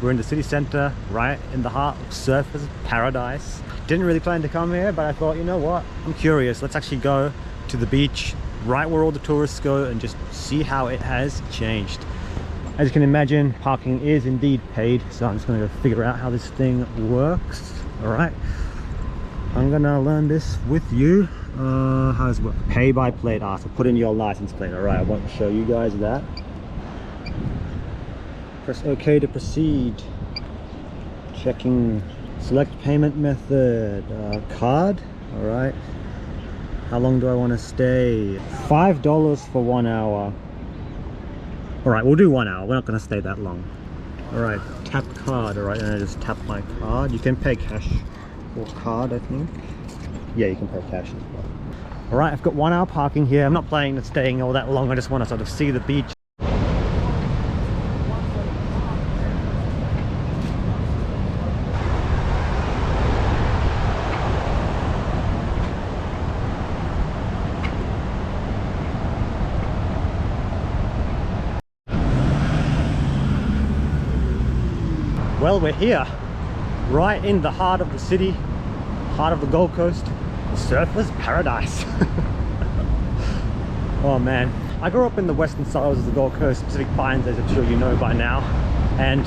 We're in the city center, right in the heart of surfers paradise. Didn't really plan to come here, but I thought, you know what, I'm curious. Let's actually go to the beach right where all the tourists go and just see how it has changed. As you can imagine, parking is indeed paid, so I'm just gonna go figure out how this thing works. All right, I'm gonna learn this with you. How does it work? Pay by plate. So put in your license plate. All right, I want to show you guys that. Press OK to proceed. Checking. Select payment method. Card. All right. How long do I want to stay? $5 for 1 hour. All right, we'll do 1 hour. We're not going to stay that long. All right, tap card. All right, and I just tap my card. You can pay cash or card, I think. Yeah, you can pay cash as well. All right, I've got 1 hour parking here. I'm not planning on staying all that long. I just want to sort of see the beach. Well, we're here, right in the heart of the city, heart of the Gold Coast, the surfer's paradise. Oh man, I grew up in the western suburbs of the Gold Coast, Pacific Pines, as I'm sure you know by now, and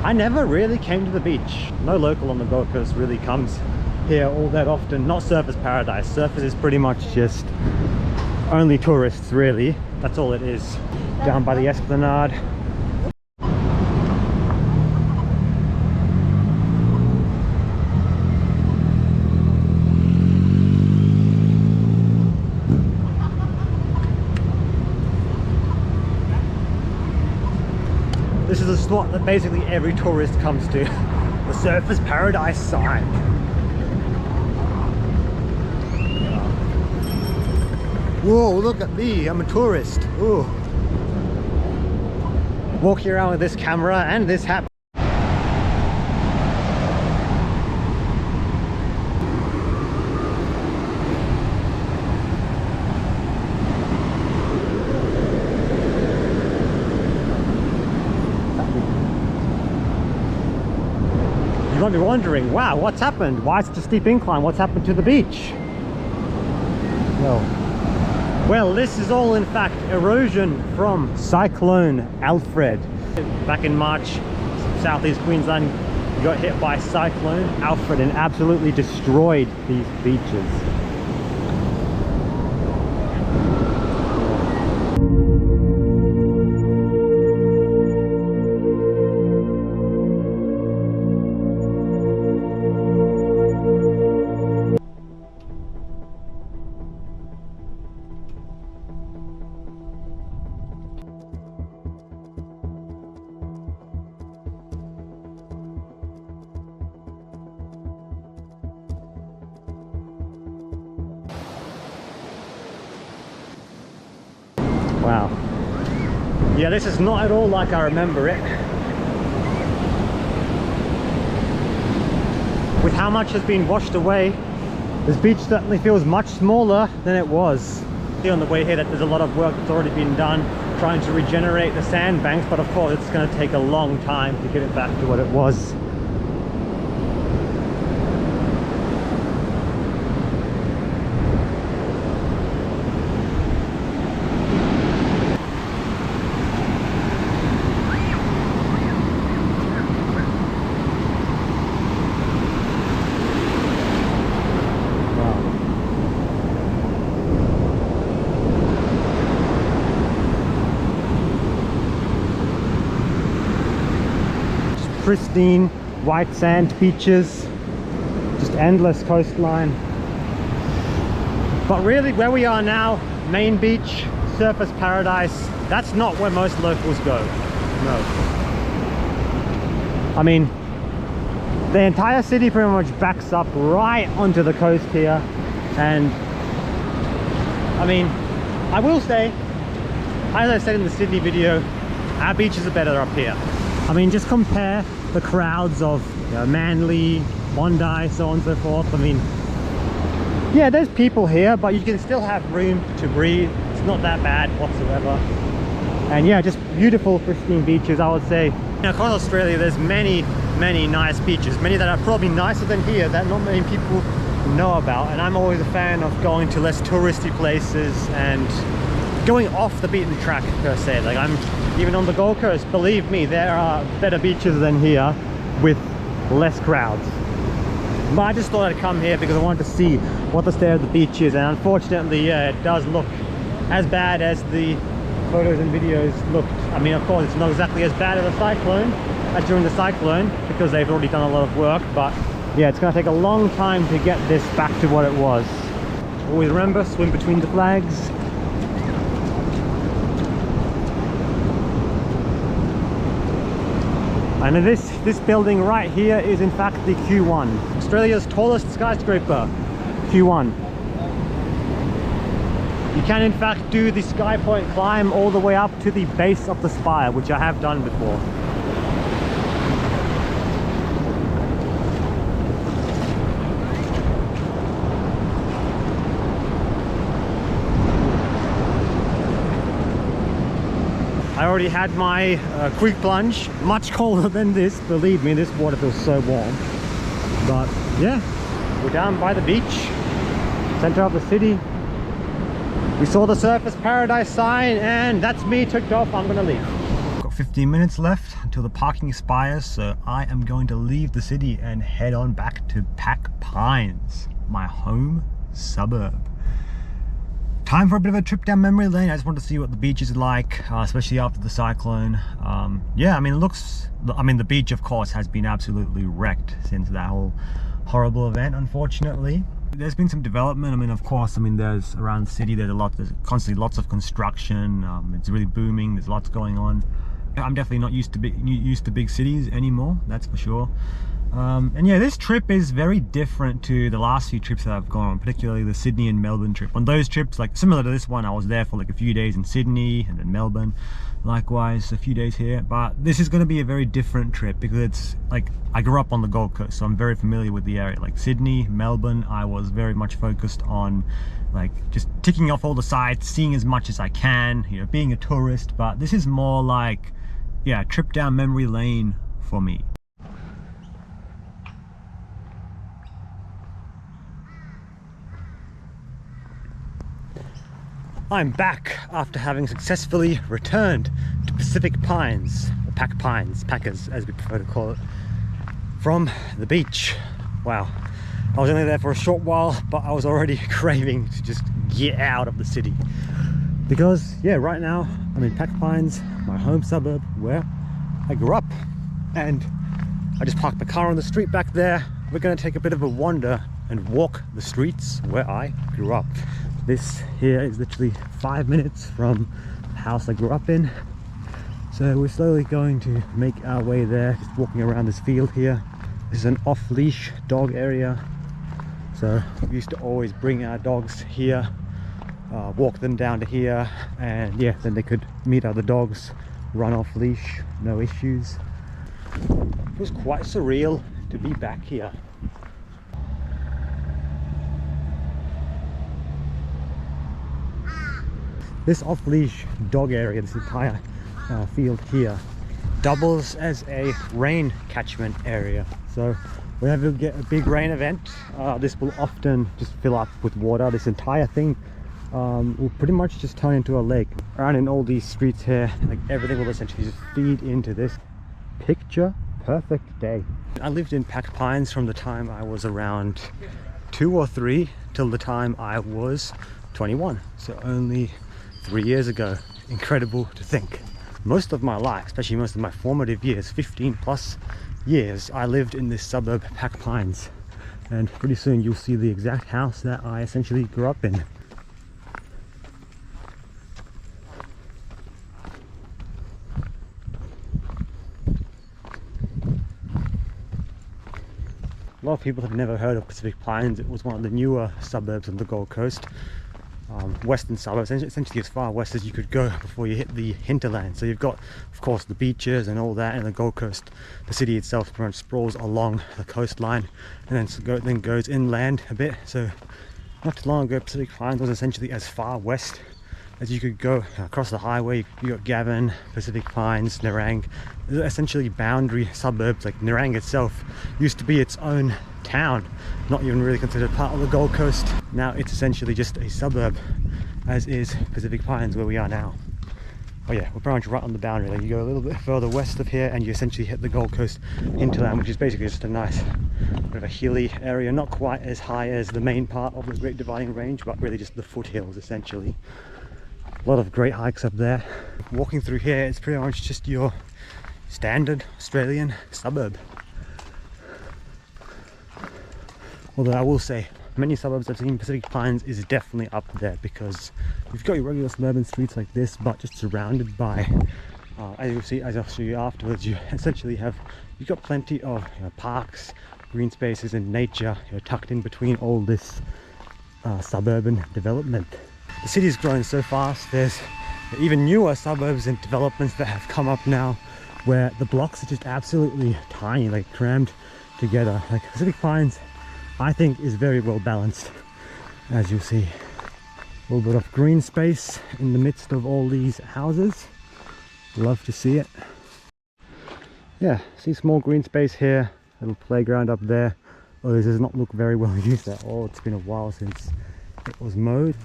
I never really came to the beach. No local on the Gold Coast really comes here all that often. Not surfer's paradise. Surfers is pretty much just only tourists, really. That's all it is. Down by the Esplanade. This is a spot that basically every tourist comes to. The surfer's paradise sign. Whoa, look at me, I'm a tourist. Ooh. Walking around with this camera and this hat. You might be wondering, wow, what's happened? Why such a steep incline? What's happened to the beach? Well, this is all in fact erosion from Cyclone Alfred. Back in March, southeast Queensland got hit by Cyclone Alfred and absolutely destroyed these beaches. Wow. Yeah, this is not at all like I remember it. With how much has been washed away, this beach certainly feels much smaller than it was. See on the way here that there's a lot of work that's already been done trying to regenerate the sandbanks, but of course it's going to take a long time to get it back to what it was. Pristine white sand beaches, just endless coastline. But really where we are now, main beach, surfer's paradise, that's not where most locals go. No. I mean, the entire city pretty much backs up right onto the coast here, and I mean, I will say, as I said in the Sydney video, our beaches are better up here. I mean, just compare the crowds of, you know, Manly, Bondi, so on and so forth. I mean, yeah, there's people here, but you can still have room to breathe. It's not that bad whatsoever. And yeah, just beautiful, pristine beaches. I would say Now, across Australia, there's many nice beaches, many that are probably nicer than here that not many people know about. And I'm always a fan of going to less touristy places and going off the beaten track per se. Like, I'm even on the Gold Coast, believe me, there are better beaches than here with less crowds. But I just thought I'd come here because I wanted to see what the state of the beach is, and unfortunately, yeah, it does look as bad as the photos and videos looked. I mean, of course, it's not exactly as bad as a cyclone, as during the cyclone, because they've already done a lot of work, but yeah, it's going to take a long time to get this back to what it was. Always remember, swim between the flags. And this building right here is in fact the Q1, Australia's tallest skyscraper, Q1. You can in fact do the Sky Point climb all the way up to the base of the spire, which I have done before. I already had my quick plunge, much colder than this, believe me, this water feels so warm. But yeah, we're down by the beach, center of the city. We saw the Surfers Paradise sign, and that's me ticked off. I'm gonna leave. Got 15 minutes left until the parking expires, so I am going to leave the city and head on back to Pack Pines, my home suburb. Time for a bit of a trip down memory lane. I just want to see what the beach is like, especially after the cyclone. Yeah, I mean, the beach, of course, has been absolutely wrecked since that whole horrible event, unfortunately. There's been some development. I mean, of course, there's around the city, there's constantly lots of construction. It's really booming. There's lots going on. I'm definitely not used to big cities anymore, that's for sure. And yeah, this trip is very different to the last few trips that I've gone on, particularly the Sydney and Melbourne trip. On those trips, like similar to this one, I was there for like a few days in Sydney and then Melbourne, likewise a few days here. But this is going to be a very different trip because it's like, I grew up on the Gold Coast, so I'm very familiar with the area. Like Sydney, Melbourne, I was very much focused on like just ticking off all the sites, seeing as much as I can, you know, being a tourist. But this is more like, yeah, trip down memory lane for me. I'm back after having successfully returned to Pacific Pines, or Pack Pines, Packers as we prefer to call it, from the beach. Wow, I was only there for a short while, but I was already craving to just get out of the city. Because yeah, right now I'm in Pack Pines, my home suburb where I grew up. And I just parked my car on the street back there. We're gonna take a bit of a wander and walk the streets where I grew up. This here is literally 5 minutes from the house I grew up in. So we're slowly going to make our way there, just walking around this field here. This is an off-leash dog area. So we used to always bring our dogs here, walk them down to here, and yeah, then they could meet other dogs, run off leash, no issues. It was quite surreal to be back here. This off-leash dog area, this entire field here, doubles as a rain catchment area. So whenever we get a big rain event, this will often just fill up with water. This entire thing will pretty much just turn into a lake. Around in all these streets here, like everything will essentially just feed into this. Picture perfect day. I lived in Pack Pines from the time I was around 2 or 3 till the time I was 21. So only 3 years ago. Incredible to think. Most of my life, especially most of my formative years, 15 plus years, I lived in this suburb, Pack Pines. And pretty soon you'll see the exact house that I essentially grew up in. A lot of people have never heard of Pacific Pines. It was one of the newer suburbs on the Gold Coast. Western suburbs, essentially as far west as you could go before you hit the hinterland. So you've got, of course, the beaches and all that, and the Gold Coast. The city itself pretty much sprawls along the coastline and then goes inland a bit. So not too long ago, Pacific Pines was essentially as far west as you could go across the highway. You got Gavin, Pacific Pines, Nerang. They're essentially boundary suburbs. Like Nerang itself used to be its own town, not even really considered part of the Gold Coast. Now it's essentially just a suburb, as is Pacific Pines where we are now. Oh yeah, we're pretty much right on the boundary. Like you go a little bit further west of here and you essentially hit the Gold Coast hinterland, which is basically just a nice bit of a hilly area, not quite as high as the main part of the Great Dividing Range, but really just the foothills essentially. A lot of great hikes up there. Walking through here, it's pretty much just your standard Australian suburb. Although I will say, many suburbs I've seen, Pacific Pines is definitely up there, because you've got your regular suburban streets like this, but just surrounded by, as you'll see, as I'll show you afterwards, you essentially have, you've got plenty of parks, green spaces and nature, tucked in between all this suburban development. The city's grown so fast. There's even newer suburbs and developments that have come up now where the blocks are just absolutely tiny, like crammed together. Like Pacific Pines, I think, is very well balanced, as you'll see. A little bit of green space in the midst of all these houses. Love to see it. Yeah, see small green space here, little playground up there. Oh, this does not look very well used at all. It's been a while since it was mowed.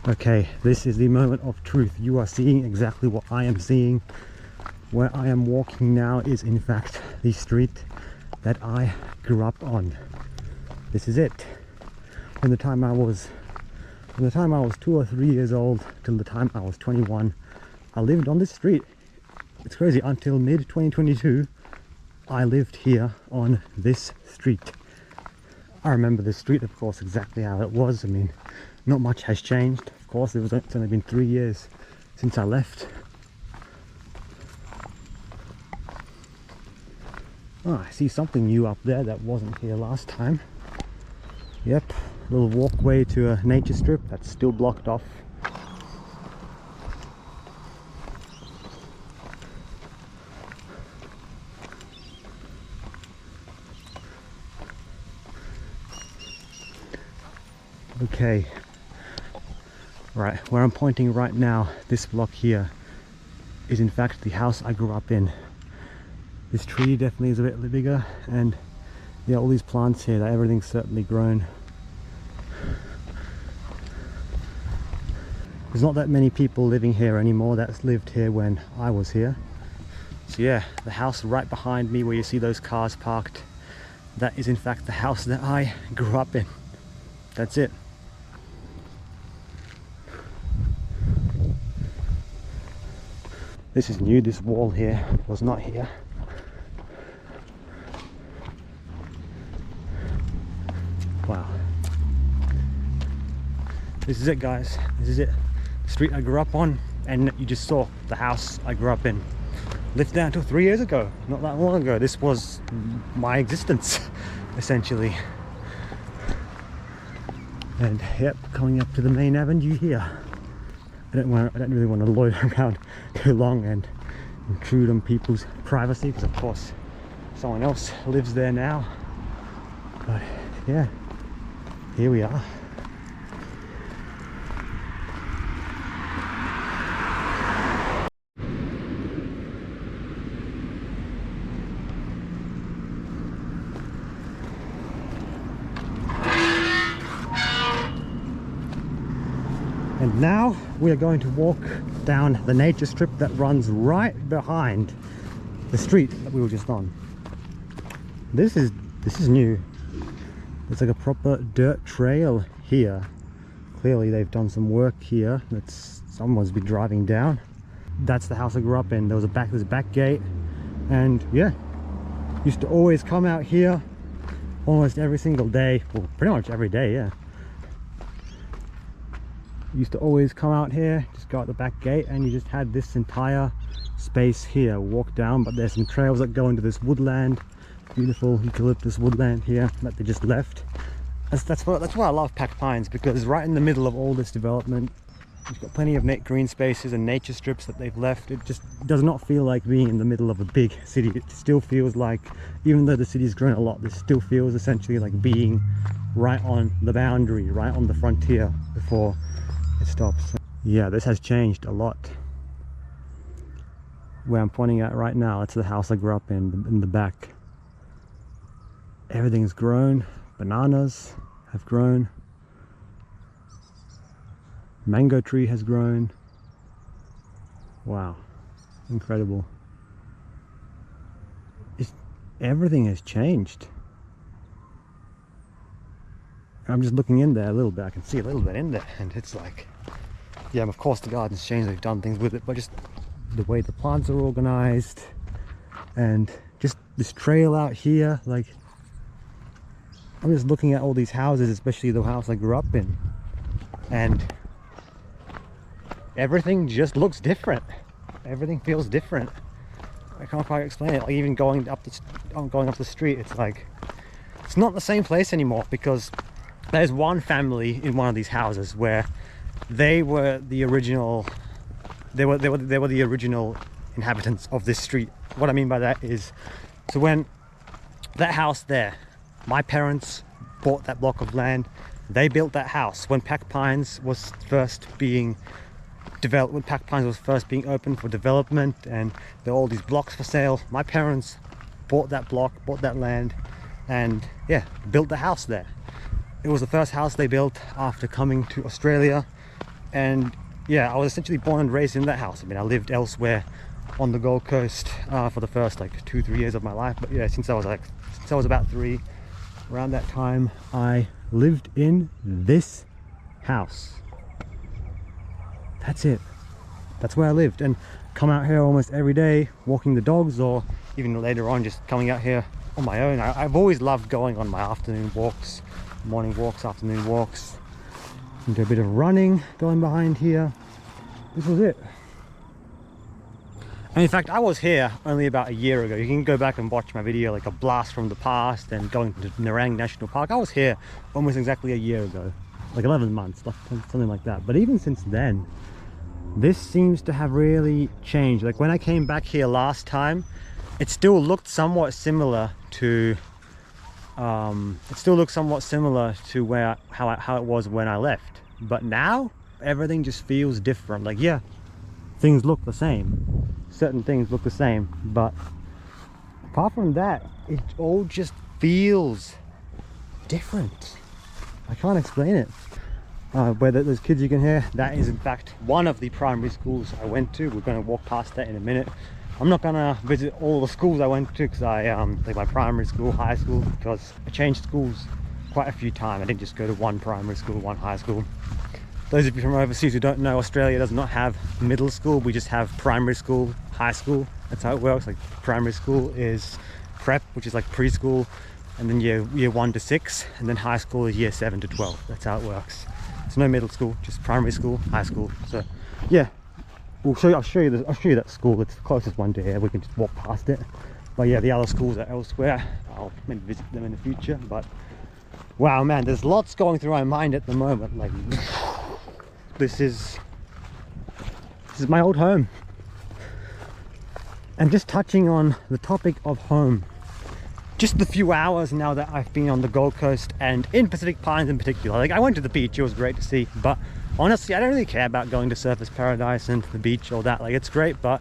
Okay, this is the moment of truth. You are seeing exactly what I am seeing. Where I am walking now is in fact the street that I grew up on. This is it. From the time I was 2 or 3 years old till the time I was 21, I lived on this street. It's crazy, until mid 2022 I lived here on this street. I remember this street, of course, exactly how it was. I mean, not much has changed. Of course, it's only been 3 years since I left. Oh, I see something new up there that wasn't here last time. Yep, a little walkway to a nature strip that's still blocked off. Okay, right, where I'm pointing right now, this block here is in fact the house I grew up in. This tree definitely is a bit bigger, and yeah, all these plants here, that everything's certainly grown. There's not that many people living here anymore that's lived here when I was here. So yeah, the house right behind me where you see those cars parked, that is in fact the house that I grew up in. That's it. This is new, this wall here was not here. Wow. This is it, guys. This is it. The street I grew up on, and you just saw the house I grew up in. Lived there until 3 years ago, not that long ago. This was my existence, essentially. And yep, coming up to the main avenue here. I don't really want to loiter around too long and intrude on people's privacy, because of course someone else lives there now. But yeah, here we are. And now we are going to walk down the nature strip that runs right behind the street that we were just on. This is new. It's like a proper dirt trail here. Clearly they've done some work here. Someone's been driving down. That's the house I grew up in. There's a back gate, and yeah, used to always come out here almost every single day. Well, pretty much every day, yeah. Used to always come out here, just go out the back gate, and you just had this entire space here. Walk down, but there's some trails that go into this woodland, beautiful eucalyptus woodland here that they just left. That's why I love Pacific Pines, because right in the middle of all this development, It's got plenty of green spaces and nature strips that they've left. It just does not feel like being in the middle of a big city. It still feels like, even though the city's grown a lot, this still feels essentially like being right on the boundary, right on the frontier before it stops. Yeah, this has changed a lot. Where I'm pointing at right now, it's the house I grew up in the back. Everything's grown. Bananas have grown. Mango tree has grown. Wow, incredible. Everything has changed. I'm just looking in there a little bit. I can see a little bit in there, and it's like, yeah, of course the garden's changed. They've done things with it, but just the way the plants are organized, and just this trail out here. Like, I'm just looking at all these houses, especially the house I grew up in, and everything just looks different. Everything feels different. I can't quite explain it. Like, even going up the street, it's like it's not the same place anymore, because there's one family in one of these houses where they were the original. They were the original inhabitants of this street. What I mean by that is, so when that house there, my parents bought that block of land. They built that house when Pack Pines was first being developed, when Pack Pines was first being open for development, and there were all these blocks for sale. My parents bought that block, bought that land, and yeah, built the house there. It was the first house they built after coming to Australia, and yeah, I was essentially born and raised in that house. I mean, I lived elsewhere on the Gold Coast for the first like 2-3 years of my life, but yeah, since I was about 3, around that time, I lived in this house. That's it. That's where I lived, and come out here almost every day, walking the dogs, or even later on just coming out here on my own. I've always loved going on my afternoon walks, morning walks, afternoon walks, and do a bit of running going behind here. This was it. And in fact, I was here only about a year ago. You can go back and watch my video, like a blast from the past and going to Narang National Park. I was here almost exactly a year ago, like 11 months, something like that. But even since then, this seems to have really changed. Like when I came back here last time, it still looked somewhat similar to how it was when I left. But now everything just feels different. Like, yeah, things look the same, certain things look the same, but apart from that, it all just feels different. I can't explain it. Where those kids you can hear, that is in fact one of the primary schools I went to. We're going to walk past that in a minute. I'm not going to visit all the schools I went to, because I like my primary school, high school, because I changed schools quite a few times. I didn't just go to one primary school, one high school. Those of you from overseas who don't know, Australia does not have middle school. We just have primary school, high school. That's how it works. Like primary school is prep, which is like preschool, and then year 1 to 6, and then high school is year 7 to 12. That's how it works. There's no middle school, just primary school, high school. So yeah, I'll show you that school. It's the closest one to here. We can just walk past it. But yeah, the other schools are elsewhere. I'll maybe visit them in the future. But wow, man, there's lots going through my mind at the moment. Like, this is my old home. And just touching on the topic of home, just the few hours now that I've been on the Gold Coast and in Pacific Pines in particular. Like, I went to the beach, it was great to see, but honestly, I don't really care about going to Surfers Paradise and the beach or that. Like, it's great, but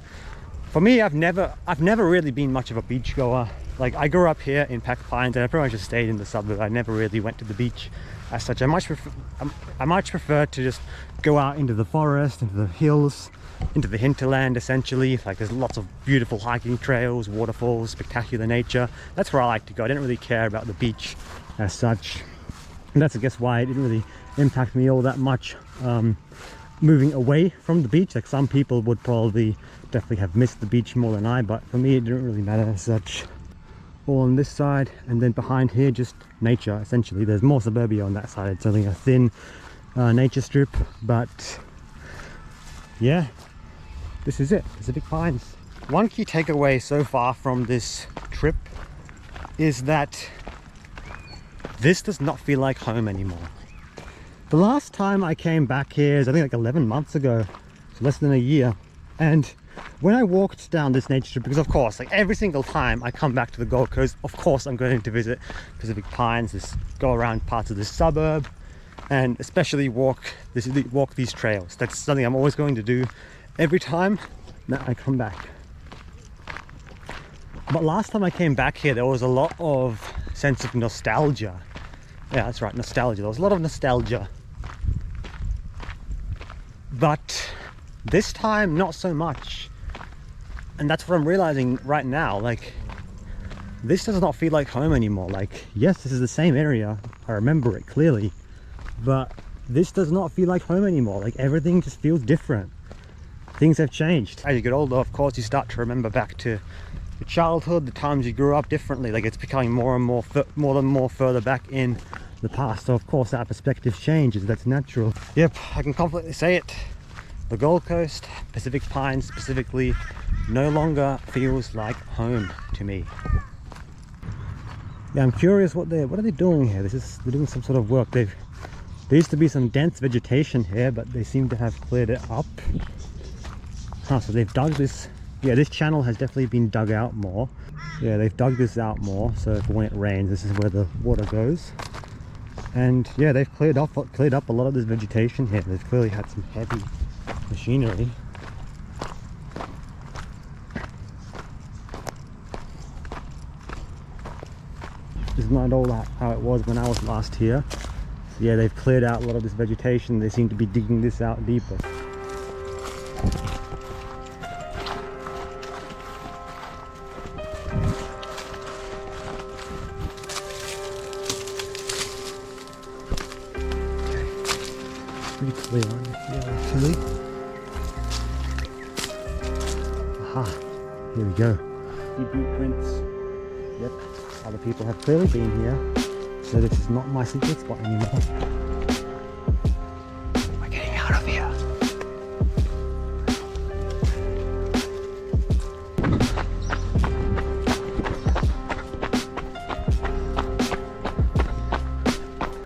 for me, I've never really been much of a beach goer. Like, I grew up here in Pack Pines, and I pretty much just stayed in the suburb. I never really went to the beach as such. I much prefer to just go out into the forest, into the hills, into the hinterland, essentially. Like, there's lots of beautiful hiking trails, waterfalls, spectacular nature. That's where I like to go. I didn't really care about the beach as such, and that's, I guess, why it didn't really impact me all that much moving away from the beach. Like, some people would probably definitely have missed the beach more than I, but for me it didn't really matter as such. All on this side, and then behind here just nature, essentially. There's more suburbia on that side. It's only a thin nature strip, but yeah, this is it, Pacific Pines. One key takeaway so far from this trip is that this does not feel like home anymore. The last time I came back here is I think like 11 months ago, so less than a year. And when I walked down this nature strip, because of course, like every single time I come back to the Gold Coast, of course I'm going to visit Pacific Pines, just go around parts of the suburb, and especially walk these trails. That's something I'm always going to do every time that I come back. But last time I came back here, there was a lot of sense of nostalgia. Yeah, that's right, nostalgia. There was a lot of nostalgia. But this time, not so much. And that's what I'm realizing right now. Like, this does not feel like home anymore. Like, yes, this is the same area. I remember it clearly. But this does not feel like home anymore. Like, everything just feels different. Things have changed. As you get older, of course, you start to remember back to your childhood, the times you grew up differently. Like, it's becoming more and more further back in the past. So, of course, that perspective changes. That's natural. Yep, I can confidently say it. The Gold Coast, Pacific Pines specifically, no longer feels like home to me. Yeah, I'm curious what are they doing here? They're doing some sort of work. There used to be some dense vegetation here, but they seem to have cleared it up. Huh, so they've dug this. Yeah, this channel has definitely been dug out more. Yeah, they've dug this out more, so for when it rains, this is where the water goes. And yeah, they've cleared up a lot of this vegetation here. They've clearly had some heavy machinery. This is not at all how it was when I was last here. So yeah, they've cleared out a lot of this vegetation. They seem to be digging this out deeper. Pretty clear on it here actually. Aha, here we go. The boot prints. Yep, other people have clearly been here, so this is not my secret spot anymore.